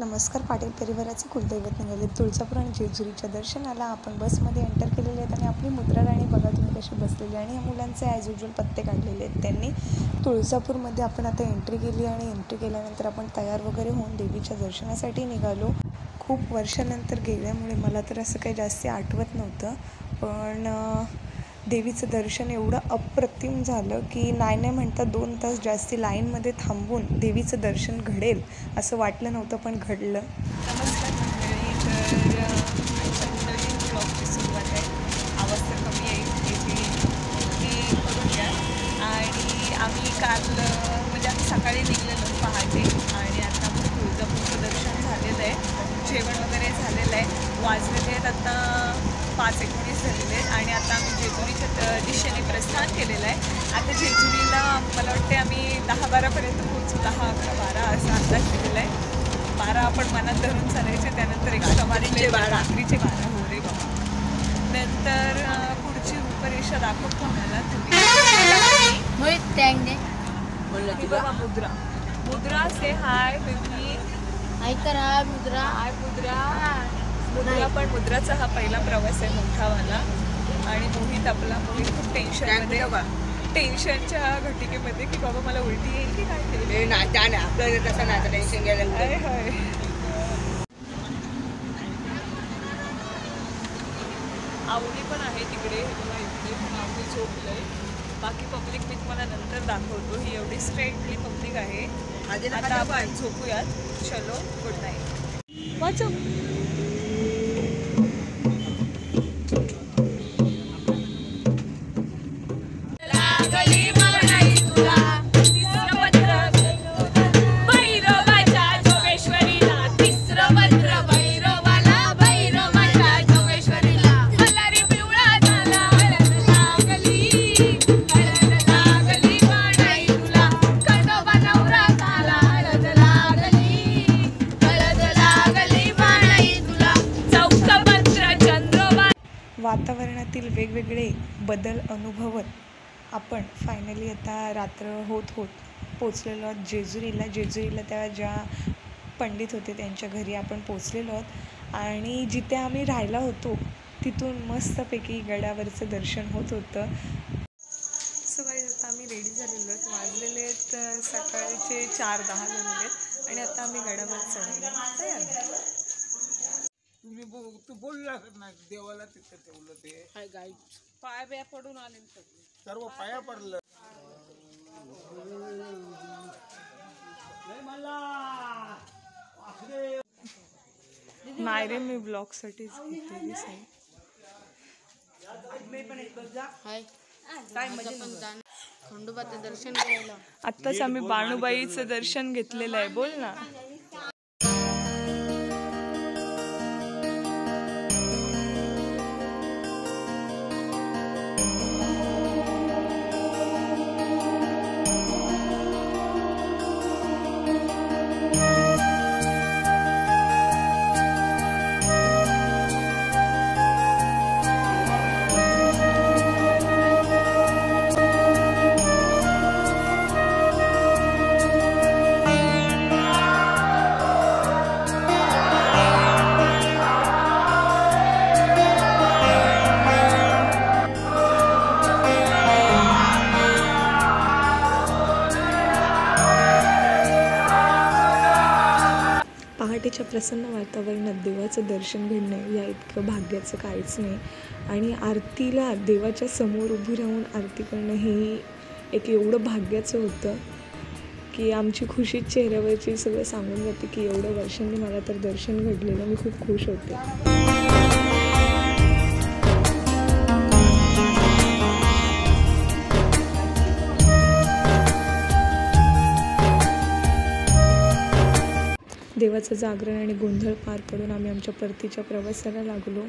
नमस्कार. पाटील परिवाराचे कुलदैवत निघाले तुळजापूर आणि जेजुरीच्या दर्शनाला. आपण बसमध्ये एंटर केलेले आहेत आणि आपली मुद्रा राणी बघा तुम्ही कशी बसलेली. आणि या मुलांचे ॲज युजल पत्ते काढलेले आहेत त्यांनी. तुळजापूरमध्ये आपण आता एंट्री केली आणि एंट्री केल्यानंतर आपण तयार वगैरे होऊन देवीच्या दर्शनासाठी निघालो. खूप वर्षानंतर गेल्यामुळे मला तर असं काही जास्त आठवत नव्हतं, पण देवीचं दर्शन एवढं अप्रतिम झालं की नाही म्हणता 2 तास जास्ती लाईनमध्ये थांबून देवीचं दर्शन घडेल असं वाटलं नव्हतं, पण घडलं. नमस्कार मंडळी. तर आजच्या नवीन ब्लॉगची सुरुवात आहे. आवाज तर कमी येईल ती करून घ्या. आणि आम्ही काल म्हणजे आम्ही सकाळी निघलेलो पहाटे आणि आता आमचं तुळजापूरचं दर्शन झालेलं आहे. जेवण वगैरे झालेलं आहे. वाजलेले आहेत आता 5:19 झालेले आहेत आणि आता आम्ही जेजुरीच्या दिशेने प्रस्थान केलेलं आहे. आता जेजुरीला मला वाटते आम्ही 10-12पर्यंत पोहोचू. 10-11-12 असा अंदाज दिलेला आहे. 12 आपण मनात धरून चालायचे. त्यानंतर रात्रीचे 12 हो रे बाबा. नंतर पुढची रूपरेषा दाखवतो आम्हाला तुम्ही. मुद्रा से हाय बेबी. ऐका हाय मुद्रा. हाय मुद्रा पण मुद्राचा हा पहिला प्रवास आहे मोठावाला. आणि मोहित खूप टेन्शनच्या घटिकेमध्ये की बाबा मला उलटी येईल की काय केलं. आपल्याला तसं नाही टेन्शन घ्यायला. होय. आवडी पण आहे तिकडे. इकडे पण आवडी झोपलंय. बाकी पब्लिक मी तुम्हाला नंतर दाखवतो. ही एवढी स्ट्रेटली पब्लिक आहे. आता आपण झोपूयात. चलो, गुड नाईट. वाचो. वातावरणातील वेगवेगळे बदल अनुभवत आपण फायनली आता रात्र होत पोचलेलो आहोत जेजुरीला. त्या ज्या पंडित होते त्यांच्या घरी आपण पोचलेलो आहोत. आणि जिथे आम्ही राहिला होतो तिथून मस्तपैकी गडावरचं दर्शन होत होतं. सकाळी आता आम्ही रेडी झालेलो आहोत. वाजलेले आहेत सकाळचे 4:10 झालेले आहेत आणि आता आम्ही गडावर चढायला तयार. तू बोलला ना देवाला तिथं ठेवलं ते गाईड पाय बिया पडून आले सर्व पाया पडलं. नाही रे, मी ब्लॉगसाठीच घेतलेली साई. खंडोबाचं दर्शन करायला आत्ताच आम्ही बाणूबाईचं दर्शन घेतलेलं आहे. बोल ना. पहाटेच्या प्रसन्न वातावरणात देवाचं दर्शन घेणं या इतकं भाग्याचं काहीच नाही. आणि आरतीला देवाच्या समोर उभी राहून आरती करणं हे एक एवढं भाग्याचं होतं की आमची खुशी चेहऱ्यावरची सगळं सांगून जाते की एवढ्या वर्षांनी मला तर दर्शन घडलेलं. मी खूप खुश होते. देवाचं जागरण आणि गोंधळ पार पडून आम्ही आमच्या परतीच्या प्रवासाला लागलो.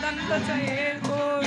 दंतच एक कोण